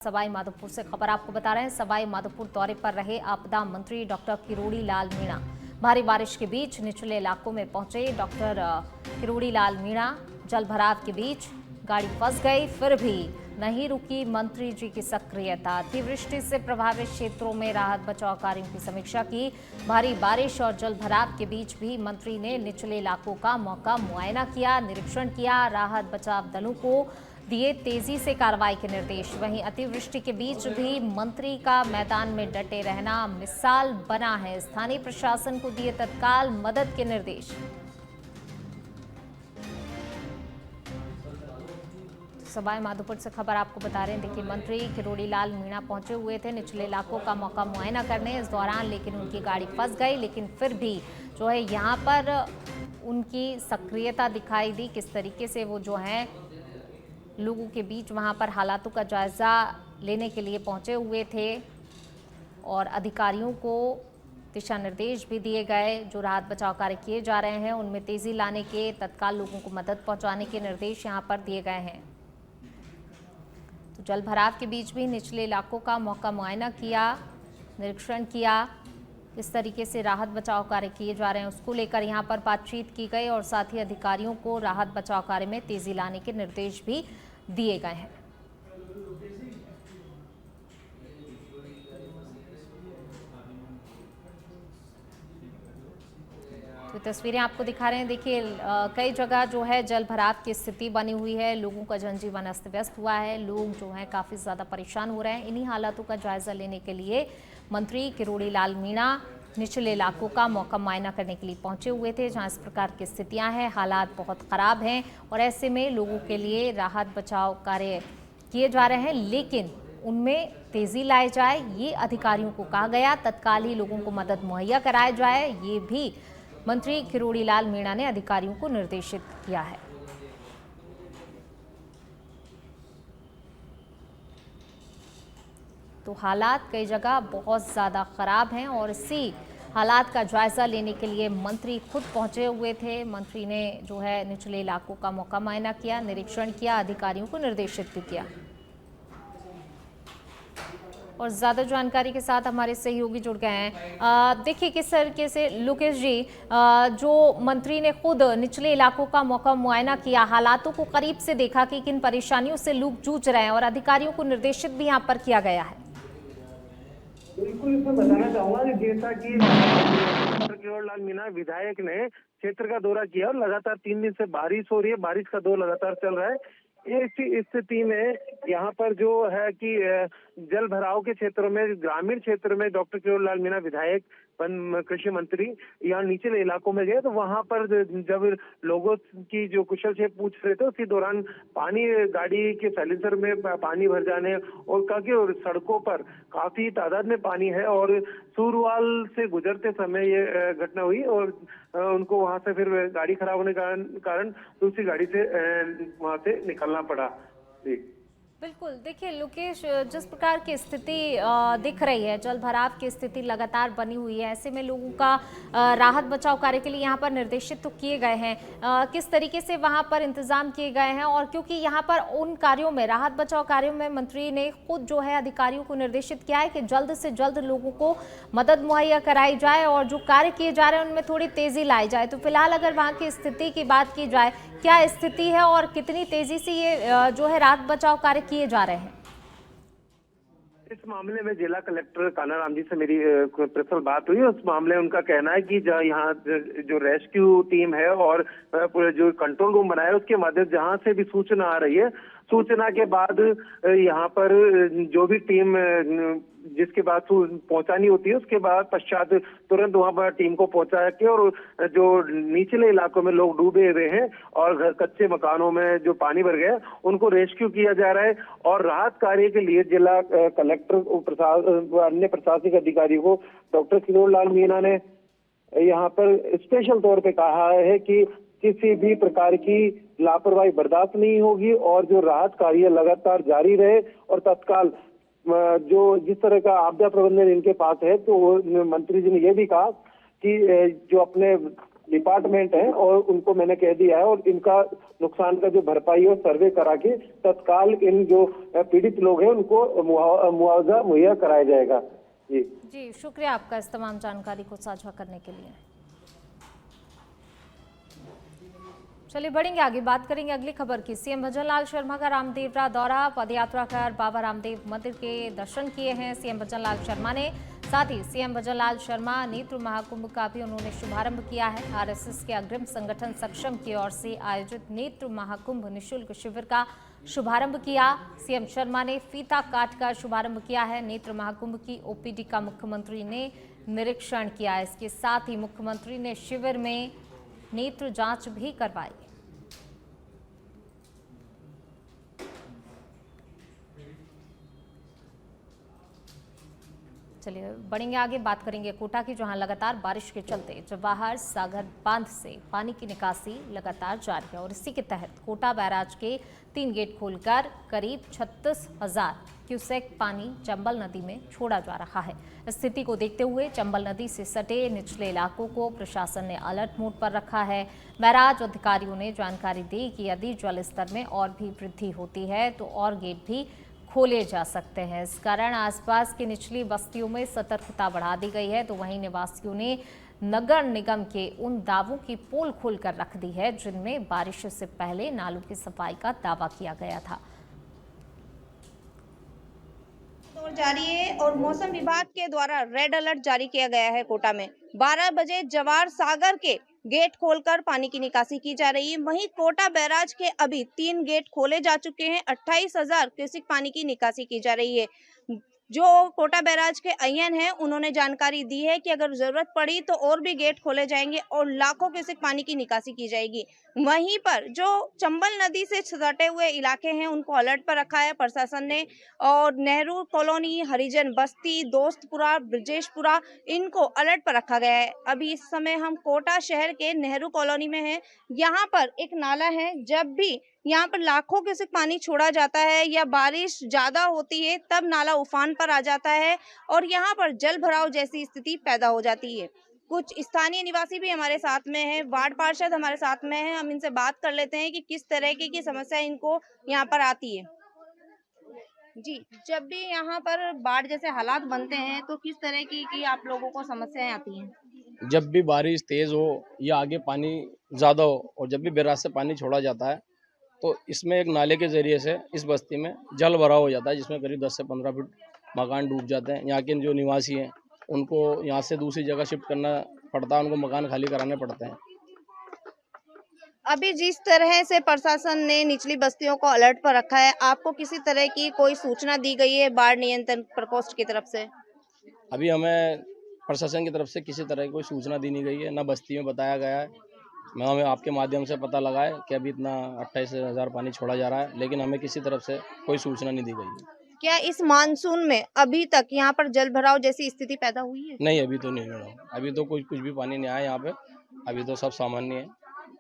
सवाई माधोपुर से खबर आपको बता रहे हैं। सवाई माधोपुर दौरे पर रहे आपदा मंत्री डॉक्टर किरोड़ी लाल मीणा भारी बारिश के बीच निचले इलाकों में पहुंचे। डॉक्टर किरोड़ी लाल मीणा जल भराव के बीच गाड़ी फंस गई, फिर भी नहीं रुकी मंत्री जी की सक्रियता। अतिवृष्टि से प्रभावित क्षेत्रों में राहत बचाव कार्यों की समीक्षा की। भारी बारिश और जल भराव के बीच भी मंत्री ने निचले इलाकों का मौका मुआयना किया, निरीक्षण किया। राहत बचाव दलों को दिए तेजी से कार्रवाई के निर्देश। वहीं अतिवृष्टि के बीच भी मंत्री का मैदान में डटे रहना मिसाल बना है। स्थानीय प्रशासन को दिए तत्काल मदद के निर्देश। सवाई माधोपुर से खबर आपको बता रहे हैं। देखिए, मंत्री किरोड़ी लाल मीणा पहुंचे हुए थे निचले इलाकों का मौका मुआयना करने इस दौरान, लेकिन उनकी गाड़ी फंस गई। लेकिन फिर भी जो है यहाँ पर उनकी सक्रियता दिखाई दी। किस तरीके से वो जो है लोगों के बीच वहां पर हालातों का जायजा लेने के लिए पहुंचे हुए थे और अधिकारियों को दिशा निर्देश भी दिए गए। जो राहत बचाव कार्य किए जा रहे हैं उनमें तेजी लाने के, तत्काल लोगों को मदद पहुंचाने के निर्देश यहां पर दिए गए हैं। तो जल भराव के बीच भी निचले इलाकों का मौका मुआयना किया, निरीक्षण किया। किस तरीके से राहत बचाव कार्य किए जा रहे हैं उसको लेकर यहाँ पर बातचीत की गई और साथ ही अधिकारियों को राहत बचाव कार्य में तेजी लाने के निर्देश भी दिए गए हैं। तो तस्वीरें आपको दिखा रहे हैं। देखिए, कई जगह जो है जल भराव की स्थिति बनी हुई है। लोगों का जनजीवन अस्त व्यस्त हुआ है। लोग जो हैं काफ़ी ज़्यादा परेशान हो रहे हैं। इन्हीं हालातों का जायजा लेने के लिए मंत्री किरोड़ी लाल मीणा निचले इलाकों का मौका मुआयना करने के लिए पहुंचे हुए थे, जहां इस प्रकार की स्थितियां हैं। हालात बहुत ख़राब हैं और ऐसे में लोगों के लिए राहत बचाव कार्य किए जा रहे हैं, लेकिन उनमें तेज़ी लाई जाए, ये अधिकारियों को कहा गया। तत्काल ही लोगों को मदद मुहैया कराया जाए, ये भी मंत्री किरोड़ी लाल मीणा ने अधिकारियों को निर्देशित किया है। तो हालात कई जगह बहुत ज़्यादा ख़राब हैं और इसी हालात का जायज़ा लेने के लिए मंत्री खुद पहुंचे हुए थे। मंत्री ने जो है निचले इलाकों का मौका मुआयना किया, निरीक्षण किया, अधिकारियों को निर्देशित भी किया। और ज़्यादा जानकारी के साथ हमारे सहयोगी जुड़ गए हैं। देखिए, किस तरीके से लोकेश जी, जो मंत्री ने खुद निचले इलाकों का मौका मुआयना किया, हालातों को करीब से देखा कि किन परेशानियों से लोग जूझ रहे हैं और अधिकारियों को निर्देशित भी यहाँ पर किया गया है। बिल्कुल, इसमें बताना चाहूंगा कि जैसा कि डॉक्टर किरोड़ी लाल मीणा विधायक ने क्षेत्र का दौरा किया और लगातार 3 दिन से बारिश हो रही है, बारिश का दौर लगातार चल रहा है। इस स्थिति में यहाँ पर जो है कि जल भराव के क्षेत्रों में, ग्रामीण क्षेत्र में डॉक्टर किरोड़ी लाल मीणा विधायक कृषि मंत्री यहाँ निचले इलाकों में गए, तो वहां पर जब लोगों की जो कुशल क्षेम पूछ रहे थे उसी दौरान पानी, गाड़ी के साइलेंसर में पानी भर जाने और और सड़कों पर काफी तादाद में पानी है और सूरवाल से गुजरते समय ये घटना हुई और उनको वहां से फिर गाड़ी खराब होने के कारण दूसरी गाड़ी से वहां से निकलना पड़ा। जी बिल्कुल, देखिए लोकेश, जिस प्रकार की स्थिति दिख रही है, जल भराव की स्थिति लगातार बनी हुई है, ऐसे में लोगों का राहत बचाव कार्य के लिए यहाँ पर निर्देशित तो किए गए हैं। किस तरीके से वहाँ पर इंतजाम किए गए हैं? और क्योंकि यहाँ पर उन कार्यों में, राहत बचाव कार्यों में मंत्री ने खुद जो है अधिकारियों को निर्देशित किया है कि जल्द से जल्द लोगों को मदद मुहैया कराई जाए और जो कार्य किए जा रहे हैं उनमें थोड़ी तेजी लाई जाए। तो फिलहाल अगर वहाँ की स्थिति की बात की जाए, क्या स्थिति है और कितनी तेजी से ये जो है राहत बचाव कार्य किए जा रहे हैं? इस मामले में जिला कलेक्टर कानाराम जी से मेरी पर्सनल बात हुई। उस मामले में उनका कहना है कि यहाँ जो रेस्क्यू टीम है और जो कंट्रोल रूम बनाया है उसके माध्यम जहां से भी सूचना आ रही है, सूचना के बाद यहाँ पर जो भी टीम जिसके बाद पहुंचानी होती है उसके बाद पश्चात तुरंत वहां पर टीम को पहुंचा के और जो निचले इलाकों में लोग डूबे हुए हैं और कच्चे मकानों में जो पानी भर गया उनको रेस्क्यू किया जा रहा है। और राहत कार्य के लिए जिला कलेक्टर अन्य प्रशासनिक अधिकारियों को डॉक्टर किरोड़ी लाल मीणा ने यहाँ पर स्पेशल तौर पे कहा है कि किसी भी प्रकार की लापरवाही बर्दाश्त नहीं होगी और जो राहत कार्य लगातार जारी रहे और तत्काल जो जिस तरह का आपदा प्रबंधन इनके पास है, तो मंत्री जी ने यह भी कहा कि जो अपने डिपार्टमेंट है और उनको मैंने कह दिया है और इनका नुकसान का जो भरपाई और सर्वे करा के तत्काल इन जो पीड़ित लोग हैं उनको मुआवजा मुहैया कराया जाएगा। जी, शुक्रिया आपका इस तमाम जानकारी को साझा करने के लिए। चलिए बढ़ेंगे आगे, बात करेंगे अगली खबर की। सीएम भजनलाल शर्मा का रामदेवरा दौरा, पदयात्रा कर बाबा रामदेव मंदिर के दर्शन किए हैं सीएम भजनलाल शर्मा ने। साथ ही सीएम भजनलाल शर्मा नेत्र महाकुंभ का भी उन्होंने शुभारंभ किया है। आरएसएस के अग्रिम संगठन सक्षम की ओर से आयोजित नेत्र महाकुंभ निःशुल्क शिविर का शुभारंभ किया। सीएम शर्मा ने फीता काट कर शुभारंभ किया है। नेत्र महाकुंभ की ओपीडी का मुख्यमंत्री ने निरीक्षण किया। इसके साथ ही मुख्यमंत्री ने शिविर में नेत्र जांच भी करवाई। चलिए बढ़ेंगे आगे, बात करेंगे कोटा की, जहां लगातार बारिश के चलते जवाहर सागर बांध से पानी की निकासी लगातार जारी है और इसी के तहत कोटा बैराज के 3 गेट खोलकर करीब 36,000 क्यूसेक पानी चंबल नदी में छोड़ा जा रहा है। स्थिति को देखते हुए चंबल नदी से सटे निचले इलाकों को प्रशासन ने अलर्ट मोड पर रखा है। बैराज अधिकारियों ने जानकारी दी कि यदि जल स्तर में और भी वृद्धि होती है तो और गेट भी खोले जा सकते हैं। इस कारण आसपास की निचली बस्तियों में सतर्कता बढ़ा दी गई है। तो वहीं निवासियों ने नगर निगम के उन दावों की पोल खोलकर रख दी है जिनमें बारिश से पहले नालों की सफाई का दावा किया गया था। दौर जारी है और मौसम विभाग के द्वारा रेड अलर्ट जारी किया गया है। कोटा में 12 बजे जवाहर सागर के गेट खोलकर पानी की निकासी की जा रही है। वहीं कोटा बैराज के अभी 3 गेट खोले जा चुके हैं। 28,000 क्यूसेक पानी की निकासी की जा रही है। जो कोटा बैराज के अय्यन हैं उन्होंने जानकारी दी है कि अगर जरूरत पड़ी तो और भी गेट खोले जाएंगे और लाखों क्यूसेक पानी की निकासी की जाएगी। वहीं पर जो चंबल नदी से सटे हुए इलाके हैं उनको अलर्ट पर रखा है प्रशासन ने और नेहरू कॉलोनी, हरिजन बस्ती, दोस्तपुरा, ब्रजेशपुरा, इनको अलर्ट पर रखा गया है। अभी इस समय हम कोटा शहर के नेहरू कॉलोनी में हैं। यहाँ पर एक नाला है, जब भी यहाँ पर लाखों क्यूसेक पानी छोड़ा जाता है या बारिश ज्यादा होती है तब नाला उफान पर आ जाता है और यहाँ पर जल भराव जैसी स्थिति पैदा हो जाती है। कुछ स्थानीय निवासी भी हमारे साथ में हैं, वार्ड पार्षद हमारे साथ में हैं। हम इनसे बात कर लेते हैं कि किस तरह की समस्या इनको यहाँ पर आती है। जी, जब भी यहाँ पर बाढ़ जैसे हालात बनते हैं तो किस तरह की आप लोगों को समस्याएं आती हैं? जब भी बारिश तेज हो या आगे पानी ज़्यादा हो और जब भी बैराज से पानी छोड़ा जाता है तो इसमें एक नाले के ज़रिए से इस बस्ती में जल भराव हो जाता है, जिसमें करीब 10 से 15 फीट मकान डूब जाते हैं। यहाँ के जो निवासी हैं उनको यहाँ से दूसरी जगह शिफ्ट करना पड़ता है, उनको मकान खाली कराने पड़ते हैं। अभी जिस तरह से प्रशासन ने निचली बस्तियों को अलर्ट पर रखा है, आपको किसी तरह की कोई सूचना दी गई है बाढ़ नियंत्रण प्रकोष्ठ की तरफ से? अभी हमें प्रशासन की तरफ से किसी तरह की कोई सूचना दी नहीं गई है, ना बस्ती में बताया गया है। हमें आपके माध्यम से पता लगा है कि अभी इतना 28,000 पानी छोड़ा जा रहा है, लेकिन हमें किसी तरफ से कोई सूचना नहीं दी गई है। क्या इस मानसून में अभी तक यहाँ पर जल भराव जैसी स्थिति पैदा हुई है? नहीं, अभी तो नहीं हो रहा। अभी तो कुछ भी पानी नहीं आया यहाँ पे, अभी तो सब सामान्य है।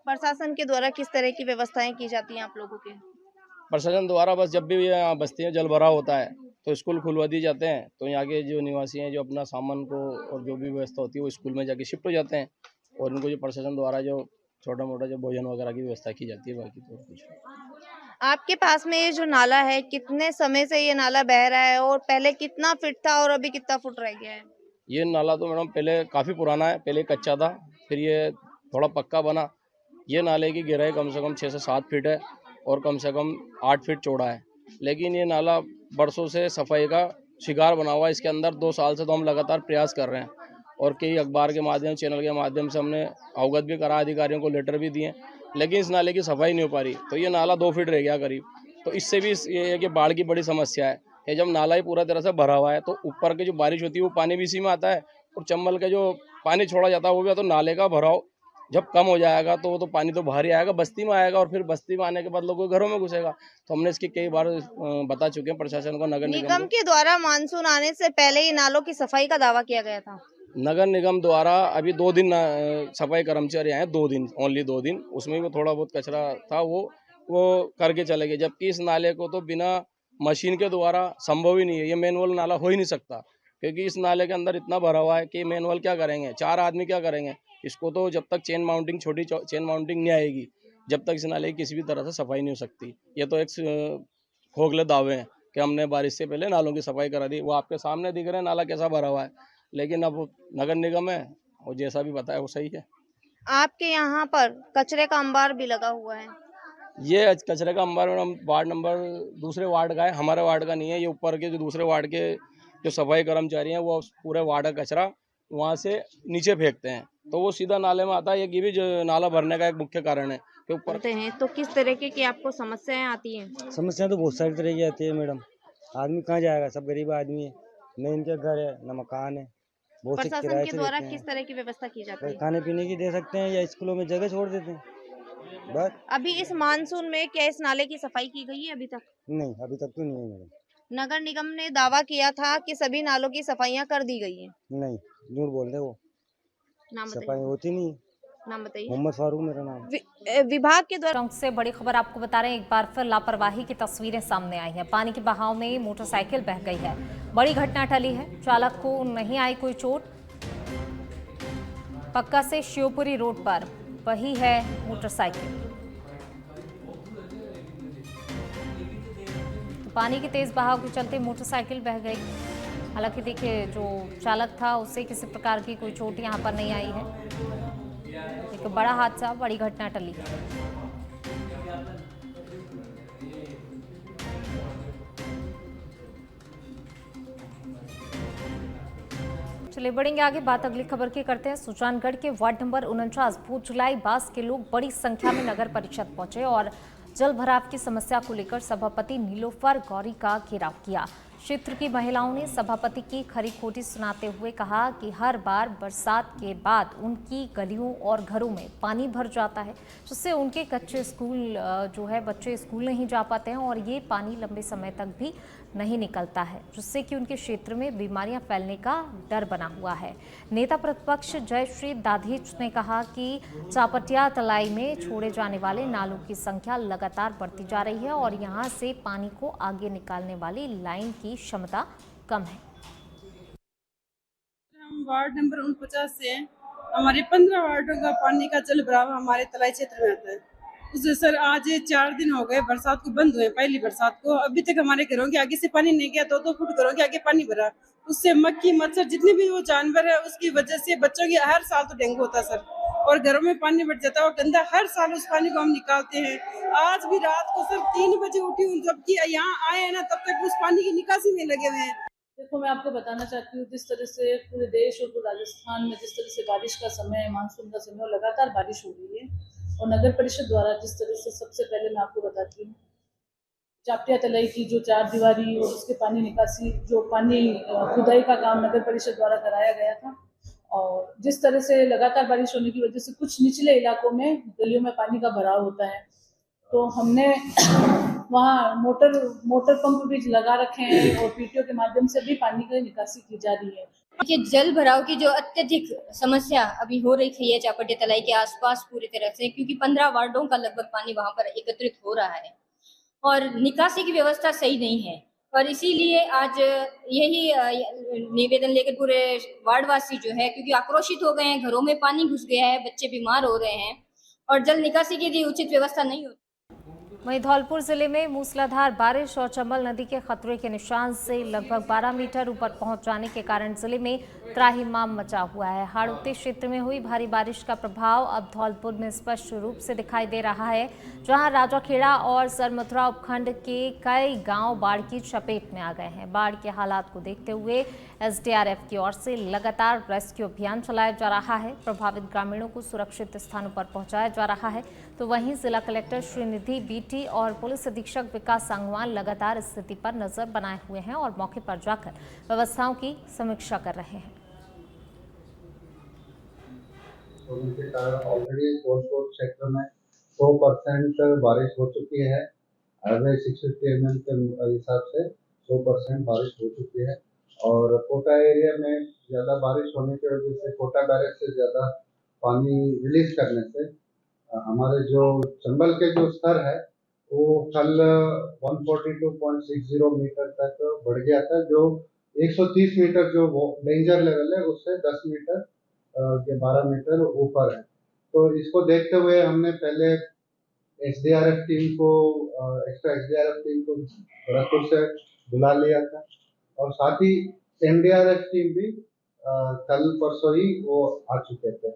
प्रशासन के द्वारा किस तरह की व्यवस्थाएं की जाती हैं आप लोगों के? प्रशासन द्वारा बस जब भी यहाँ बस्ती में जल भराव होता है तो स्कूल खुलवा दिए जाते हैं, तो यहाँ के जो निवासी हैं जो अपना सामान को और जो भी व्यवस्था होती है वो स्कूल में जाके शिफ्ट हो जाते हैं और उनको जो प्रशासन द्वारा जो छोटा मोटा जो भोजन वगैरह की व्यवस्था की जाती है, बाकी तो कुछ नहीं। आपके पास में ये जो नाला है, कितने समय से ये नाला बह रहा है और पहले कितना फीट था और अभी कितना फुट रह गया है? ये नाला तो मैडम पहले काफ़ी पुराना है, पहले कच्चा था, फिर ये थोड़ा पक्का बना। ये नाले की गहराई कम से कम 6 से 7 फीट है और कम से कम 8 फीट चौड़ा है, लेकिन ये नाला बरसों से सफाई का शिकार बना हुआ है। इसके अंदर 2 साल से तो हम लगातार प्रयास कर रहे हैं और कई अखबार के माध्यम, चैनल के माध्यम से हमने अवगत भी करा, अधिकारियों को लेटर भी दिए, लेकिन इस नाले की सफाई नहीं हो पा रही। तो ये नाला 2 फीट रह गया करीब। तो इससे भी ये है कि बाढ़ की बड़ी समस्या है कि जब नाला ही पूरा तरह से भरा हुआ है तो ऊपर की जो बारिश होती है वो पानी भी इसी में आता है और चंबल का जो पानी छोड़ा जाता है वो भी, तो नाले का भराव जब कम हो जाएगा तो वो तो पानी तो बाहर ही आएगा, बस्ती में आएगा और फिर बस्ती में आने के बाद लोगों के घरों में घुसेगा। तो हमने इसकी कई बार बता चुके हैं प्रशासन को, नगर निगम के द्वारा मानसून आने से पहले ही नालों की सफाई का दावा किया गया था। नगर निगम द्वारा अभी 2 दिन सफाई कर्मचारी आए, 2 दिन, ओनली 2 दिन, उसमें भी थोड़ा बहुत कचरा था वो करके चले गए। जबकि इस नाले को तो बिना मशीन के द्वारा संभव ही नहीं है, ये मैनुअल नाला हो ही नहीं सकता, क्योंकि इस नाले के अंदर इतना भरा हुआ है कि मैनुअल क्या करेंगे, 4 आदमी क्या करेंगे। इसको तो जब तक चेन माउंटिंग छोटी चेन माउंटिंग नहीं आएगी, जब तक इस नाले की किसी भी तरह से सफाई नहीं हो सकती। ये तो एक खोखले दावे हैं कि हमने बारिश से पहले नालों की सफाई करा दी। वो आपके सामने दिख रहे हैं नाला कैसा भरा हुआ है, लेकिन अब नगर निगम है और जैसा भी बताया वो सही है। आपके यहाँ पर कचरे का अंबार भी लगा हुआ है। ये कचरे का अंबार वार्ड नंबर दूसरे वार्ड का है, हमारे वार्ड का नहीं है। ये ऊपर के जो दूसरे वार्ड के जो सफाई कर्मचारी हैं वो पूरे वार्ड का कचरा वहाँ से नीचे फेंकते हैं, तो वो सीधा नाले में आता है। ये भी जो नाला भरने का एक मुख्य कारण है कि ऊपर करते हैं तो किस तरीके की आपको समस्याएं आती हैं? समस्या तो बहुत सारी तरह की आती है मैडम। आदमी कहाँ जाएगा, सब गरीब आदमी है, न इनके घर है न मकान है, बहुत से प्रशासन किराए के से द्वारा रहते किस हैं। तरह की व्यवस्था की जाती कोई है? खाने पीने की दे सकते हैं या स्कूलों में जगह छोड़ देते हैं, बस। अभी इस मानसून में क्या इस नाले की सफाई की गई है अभी तक? नहीं, अभी तक तो नहीं है मैडम। नगर निगम ने दावा किया था कि सभी नालों की सफाइयां कर दी गई हैं। नहीं, झूठ बोल रहे वो, नाम सफाई बताइए। होती नहीं। नाम बताइए। मोहम्मद फारूक मेरा नाम। विभाग के द्वारा टोंक से बड़ी खबर आपको बता रहे हैं, एक बार फिर लापरवाही की तस्वीरें सामने आई हैं। पानी के बहाव में मोटरसाइकिल बह गई है। बड़ी घटना टली है, चालक को नहीं आई कोई चोट। पक्का से शिवपुरी रोड पर वही है मोटरसाइकिल। तो पानी के तेज बहाव के चलते मोटरसाइकिल बह गई। हालांकि देखिए जो चालक था उससे किसी प्रकार की कोई चोट यहां पर नहीं आई है। एक बड़ा हादसा, बड़ी घटना टली। चलिए बढ़ेंगे आगे, बात अगली खबर की करते हैं। सुजानगढ़ के वार्ड नंबर 49 भूतजुलाई बास के लोग बड़ी संख्या में नगर परिषद पहुंचे और जल भराव की समस्या को लेकर सभापति नीलोफर गौरी का घेराव किया। क्षेत्र की महिलाओं ने सभापति की खरी खोटी सुनाते हुए कहा कि हर बार बरसात के बाद उनकी गलियों और घरों में पानी भर जाता है, जिससे उनके कच्चे स्कूल जो है बच्चे स्कूल नहीं जा पाते हैं और ये पानी लंबे समय तक भी नहीं निकलता है, जिससे कि उनके क्षेत्र में बीमारियां फैलने का डर बना हुआ है। नेता प्रतिपक्ष जयश्री दाधीच ने कहा कि चापटिया तलाई में छोड़े जाने वाले नालों की संख्या लगातार बढ़ती जा रही है और यहां से पानी को आगे निकालने वाली लाइन की क्षमता कम है। हम वार्ड नंबर 49 से हैं। हमारे 15 वार्डों का पानी का जल भराव हमारे तलाई क्षेत्र में आता है। उससे सर आज 4 दिन हो गए बरसात को बंद हुए, पहली बरसात को अभी तक हमारे घरों के आगे से पानी नहीं गया। 2-2 फुट घरों के आगे पानी भरा, उससे मक्खी मच्छर जितने भी वो जानवर है उसकी वजह से बच्चों की हर साल तो डेंगू होता है सर, और घरों में पानी बढ़ जाता है और गंदा हर साल उस पानी को हम निकालते हैं। आज भी रात को सर 3 बजे उठी हूँ, जबकि यहाँ आए हैं ना तब तक उस पानी की निकासी में लगे हुए हैं। देखो मैं आपको बताना चाहती हूँ, जिस तरह से पूरे देश और पूरे राजस्थान में जिस तरह से बारिश का समय है, मानसून का समय, और लगातार बारिश हो रही है, और नगर परिषद द्वारा जिस तरह से सबसे पहले मैं आपको बताती हूँ चापटिया तलाई की जो 4 दीवारी और उसके पानी निकासी, जो पानी खुदाई का काम नगर परिषद द्वारा कराया गया था, और जिस तरह से लगातार बारिश होने की वजह से कुछ निचले इलाकों में गलियों में पानी का भराव होता है, तो हमने वहाँ मोटर पंप भी लगा रखे हैं और पीटीओ के माध्यम से भी पानी की निकासी की जा रही है। ये जल भराव की जो अत्यधिक समस्या अभी हो रही है चापटिया तलाई के आसपास पूरी तरह से, क्योंकि 15 वार्डों का लगभग पानी वहां पर एकत्रित हो रहा है और निकासी की व्यवस्था सही नहीं है, और इसीलिए आज यही निवेदन लेकर पूरे वार्डवासी जो है, क्योंकि आक्रोशित हो गए हैं, घरों में पानी घुस गया है, बच्चे बीमार हो रहे हैं और जल निकासी की भी उचित व्यवस्था नहीं होती। वहीं धौलपुर जिले में मूसलाधार बारिश और चंबल नदी के खतरे के निशान से लगभग 12 मीटर ऊपर पहुंच जाने के कारण जिले में त्राहिमाम मचा हुआ है। हाड़ौती क्षेत्र में हुई भारी बारिश का प्रभाव अब धौलपुर में स्पष्ट रूप से दिखाई दे रहा है, जहां राजाखेड़ा और सरमथुरा उपखंड के कई गांव बाढ़ की चपेट में आ गए हैं। बाढ़ के हालात को देखते हुए एसडीआरएफ की ओर से लगातार रेस्क्यू अभियान चलाया जा रहा है। प्रभावित ग्रामीणों को सुरक्षित स्थानों पर पहुंचाया जा रहा है, तो वहीं जिला कलेक्टर श्रीनिधि बीटी और पुलिस अधीक्षक विकास सांगवान लगातार स्थिति पर नजर बनाए हुए हैं और मौके पर जाकर व्यवस्थाओं की समीक्षा कर रहे हैं। उनके कारण ऑलरेडी धौलपुर क्षेत्र में 100% बारिश हो चुकी है। एवरेज 650 mm के हिसाब से 100% बारिश हो चुकी है, और कोटा एरिया में ज़्यादा बारिश होने की वजह से कोटा बैरेज से ज़्यादा पानी रिलीज करने से हमारे जो चंबल के जो स्तर है वो कल 142.60 मीटर तक बढ़ गया था, जो 130 मीटर जो डेंजर लेवल है उससे 10 मीटर के 12 मीटर ऊपर है। तो इसको देखते हुए हमने पहले एसडीआरएफ टीम को एक्स्ट्रा एसडीआरएफ टीम को भरतपुर से बुला लिया था और साथ ही एनडीआरएफ टीम भी कल परसों ही वो आ चुके थे।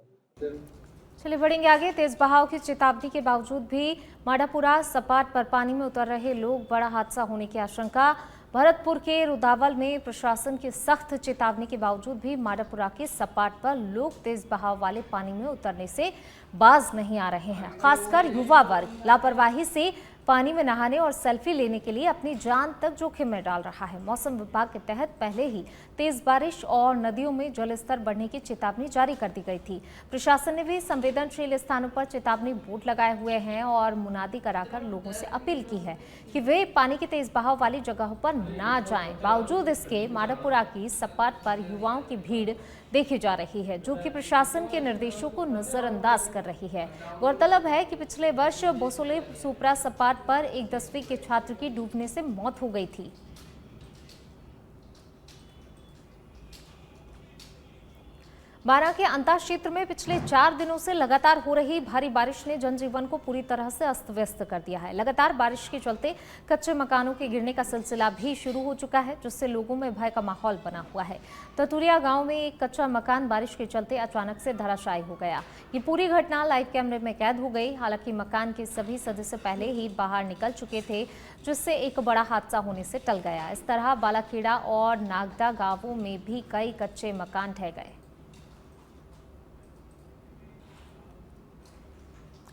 चलिए बढ़ेंगे आगे। तेज बहाव की चेतावनी के बावजूद भी माढ़ापुरा सपाट पर पानी में उतर रहे लोग, बड़ा हादसा होने की आशंका। भरतपुर के रुदावल में प्रशासन की सख्त चेतावनी के बावजूद भी माढ़ापुरा के सपाट पर लोग तेज बहाव वाले पानी में उतरने से बाज नहीं आ रहे हैं। खासकर युवा वर्ग लापरवाही से पानी में नहाने और सेल्फी लेने के लिए अपनी जान तक जोखिम में डाल रहा है। मौसम विभाग के तहत पहले ही तेज बारिश और नदियों में जलस्तर बढ़ने की चेतावनी जारी कर दी गई थी। प्रशासन ने भी संवेदनशील स्थानों पर चेतावनी बोर्ड लगाए हुए हैं और मुनादी कराकर लोगों से अपील की है कि वे पानी की तेज बहाव वाली जगहों पर ना जाएं। बावजूद इसके माढ़ापुरा की सपाट पर युवाओं की भीड़ देखी जा रही है, जो कि प्रशासन के निर्देशों को नजरअंदाज कर रही है। गौरतलब है कि पिछले वर्ष बोसोले सुपरा सपाट पर एक 10वीं के छात्र की डूबने से मौत हो गई थी। बारां के अंता क्षेत्र में पिछले 4 दिनों से लगातार हो रही भारी बारिश ने जनजीवन को पूरी तरह से अस्त व्यस्त कर दिया है। लगातार बारिश के चलते कच्चे मकानों के गिरने का सिलसिला भी शुरू हो चुका है, जिससे लोगों में भय का माहौल बना हुआ है। ततुरिया गांव में एक कच्चा मकान बारिश के चलते अचानक से धराशायी हो गया। ये पूरी घटना लाइव कैमरे में कैद हो गई। हालांकि मकान के सभी सदस्य पहले ही बाहर निकल चुके थे, जिससे एक बड़ा हादसा होने से टल गया। इस तरह बालाखेड़ा और नागदा गांवों में भी कई कच्चे मकान ढह गए।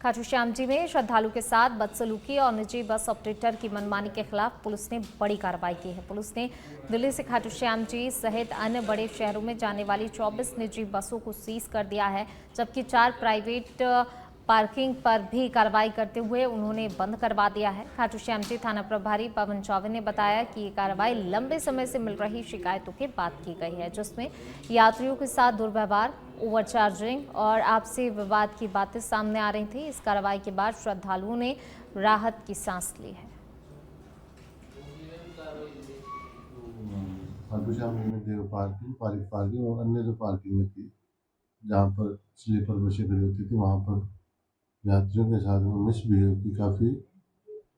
खाटू श्याम जी में श्रद्धालु के साथ बदसलूकी और निजी बस ऑपरेटर की मनमानी के खिलाफ पुलिस ने बड़ी कार्रवाई की है। पुलिस ने दिल्ली से खाटू श्याम जी सहित अन्य बड़े शहरों में जाने वाली 24 निजी बसों को सीज कर दिया है, जबकि 4 प्राइवेट पार्किंग पर भी कार्रवाई करते हुए उन्होंने बंद करवा दिया है। खाटू श्याम जी थाना प्रभारी पवन चौबे ने बताया कि ये कार्रवाई लंबे समय से मिल रही शिकायतों के बाद की गई है, जिसमें यात्रियों के साथ दुर्व्यवहार, ओवरचार्जिंग और आपसी विवाद की बातें सामने आ रही थी। इस कार्रवाई के बाद श्रद्धालुओं ने राहत की सांस ली है। खाटू श्याम जी में पार्किंग और अन्य जो पार्किंग थी, जहाँ पर स्लीपर बसें खड़ी होती थी, वहाँ पर यात्रियों के साथ में मिसबिहेव की काफ़ी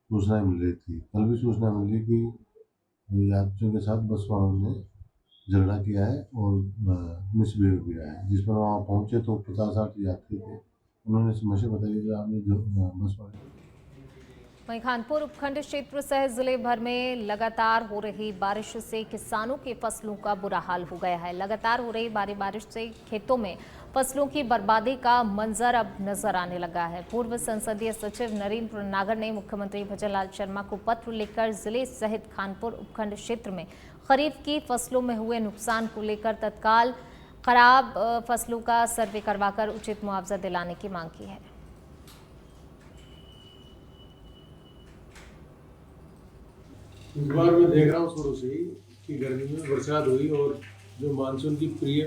सूचनाएं मिल रही थी। कल भी सूचना मिली कि यात्रियों के साथ बस वालों ने झगड़ा किया है और मिसबिहेव किया है। जिस पर वहाँ पहुँचे तो 50-60 यात्री थे। उन्होंने समस्या बताई कि आपने जो बस वाले। वहीं खानपुर उपखंड क्षेत्र सहित जिले भर में लगातार हो रही बारिश से किसानों की फसलों का बुरा हाल हो गया है। लगातार हो रही भारी बारिश से खेतों में फसलों की बर्बादी का मंजर अब नजर आने लगा है। पूर्व संसदीय सचिव नरेंद्र नागर ने मुख्यमंत्री भजनलाल शर्मा को पत्र लिखकर जिले सहित खानपुर उपखंड क्षेत्र में खरीफ की फसलों में हुए नुकसान को लेकर तत्काल खराब फसलों का सर्वे करवाकर उचित मुआवजा दिलाने की मांग की है। इस बार मैं देख रहा हूँ शुरू से ही कि गर्मी में बरसात हुई और जो मानसून की प्रिय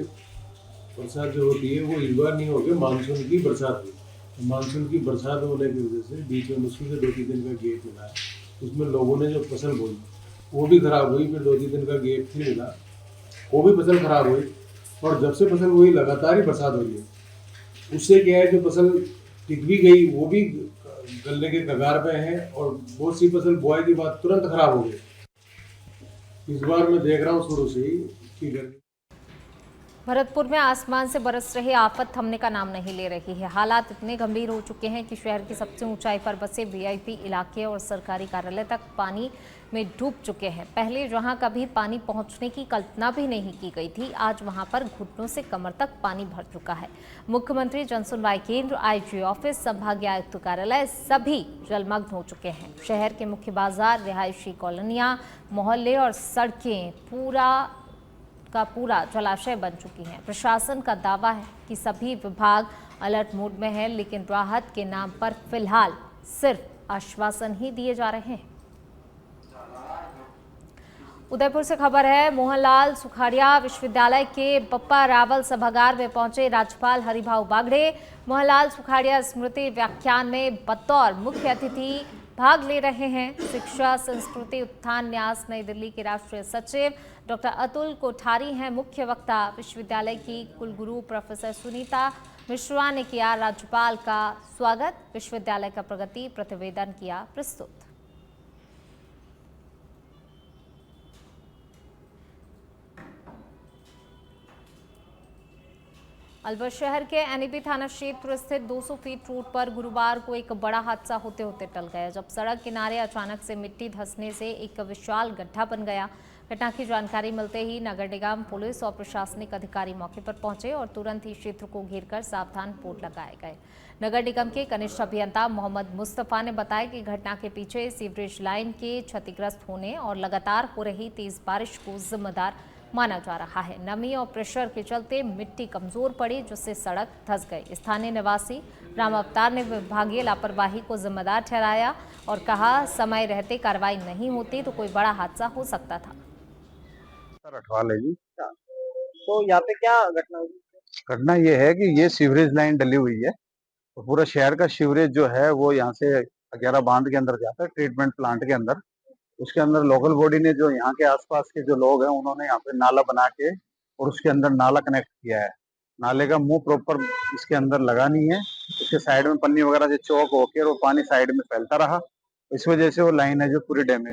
बरसात जो होती है वो इस बार नहीं होगी, मानसून की बरसात हुई। तो मानसून की बरसात होने की वजह से बीच में मुश्किल से 2-3 दिन का गैप मिला है। उसमें लोगों ने जो फसल बोई वो भी खराब हुई, फिर 2-3 दिन का गैप फिर मिला, वो भी फसल खराब हुई। और जब से फसल हुई लगातार ही बरसात हुई है, उससे क्या है जो फसल टिक भी गई वो भी गलने के कगार पे है और बहुत सी फसल बुआई के बाद तुरंत खराब हो गई। इस बार मैं देख रहा हूँ शुरू से ही कि गर्मी। भरतपुर में आसमान से बरस रही आफत थमने का नाम नहीं ले रही है। हालात इतने गंभीर हो चुके हैं कि शहर की सबसे ऊंचाई पर बसे वीआईपी इलाके और सरकारी कार्यालय तक पानी में डूब चुके हैं। पहले जहां कभी पानी पहुंचने की कल्पना भी नहीं की गई थी, आज वहां पर घुटनों से कमर तक पानी भर चुका है। मुख्यमंत्री जनसुनवाई केंद्र, आईजी ऑफिस, संभागीय आयुक्त कार्यालय सभी जलमग्न हो चुके हैं। शहर के मुख्य बाजार, रिहायशी कॉलोनियां, मोहल्ले और सड़कें पूरा जलाशय बन चुकी हैं। प्रशासन का दावा है कि सभी विभाग अलर्ट मोड में है, लेकिन राहत के नाम पर फिलहाल सिर्फ आश्वासन ही दिए जा रहे हैं। उदयपुर से खबर है, मोहनलाल सुखाड़िया विश्वविद्यालय के बप्पा रावल सभागार में पहुंचे राज्यपाल हरिभाऊ बागड़े। मोहनलाल सुखाड़िया स्मृति व्याख्यान में बतौर मुख्य अतिथि भाग ले रहे हैं शिक्षा संस्कृति उत्थान न्यास नई दिल्ली के राष्ट्रीय सचिव डॉक्टर अतुल कोठारी हैं मुख्य वक्ता। विश्वविद्यालय की कुलगुरु प्रोफेसर सुनीता मिश्रा ने किया राज्यपाल का स्वागत। विश्वविद्यालय का प्रगति प्रतिवेदन किया प्रस्तुत। अलवर शहर के एनईपी थाना क्षेत्र स्थित 200 फीट रोड पर गुरुवार को एक बड़ा हादसा होते होते टल गया, जब सड़क किनारे अचानक से मिट्टी धंसने से एक विशाल गड्ढा बन गया। घटना की जानकारी मिलते ही नगर निगम पुलिस और प्रशासनिक अधिकारी मौके पर पहुंचे और तुरंत ही क्षेत्र को घेरकर सावधान बोर्ड लगाए गए। नगर निगम के कनिष्ठ अभियंता मोहम्मद मुस्तफा ने बताया कि घटना के पीछे सीवरेज लाइन के क्षतिग्रस्त होने और लगातार हो रही तेज बारिश को जिम्मेदार माना जा रहा है। नमी और प्रेशर के चलते मिट्टी कमजोर पड़ी, जिससे सड़क धंस गई। स्थानीय निवासी राम अवतार ने विभागीय लापरवाही को जिम्मेदार ठहराया और कहा, समय रहते कार्रवाई नहीं होती तो कोई बड़ा हादसा हो सकता था। रठवाल है जी। तो यहाँ पे क्या घटना हुई? घटना ये है कि ये सीवरेज लाइन डली हुई है, तो पूरा शहर का सीवरेज जो है वो यहाँ से 11 बांध के अंदर जाता है, ट्रीटमेंट प्लांट के अंदर। उसके अंदर लोकल बॉडी ने जो यहाँ के आसपास के जो लोग हैं उन्होंने यहाँ पे नाला बना के और उसके अंदर नाला कनेक्ट किया है। नाले का मुंह प्रॉपर इसके अंदर लगा नहीं है, इसके साइड में पन्नी वगैरह जो चौक होके और वो पानी साइड में फैलता रहा, इस वजह से वो लाइन है जो पूरी डैमेज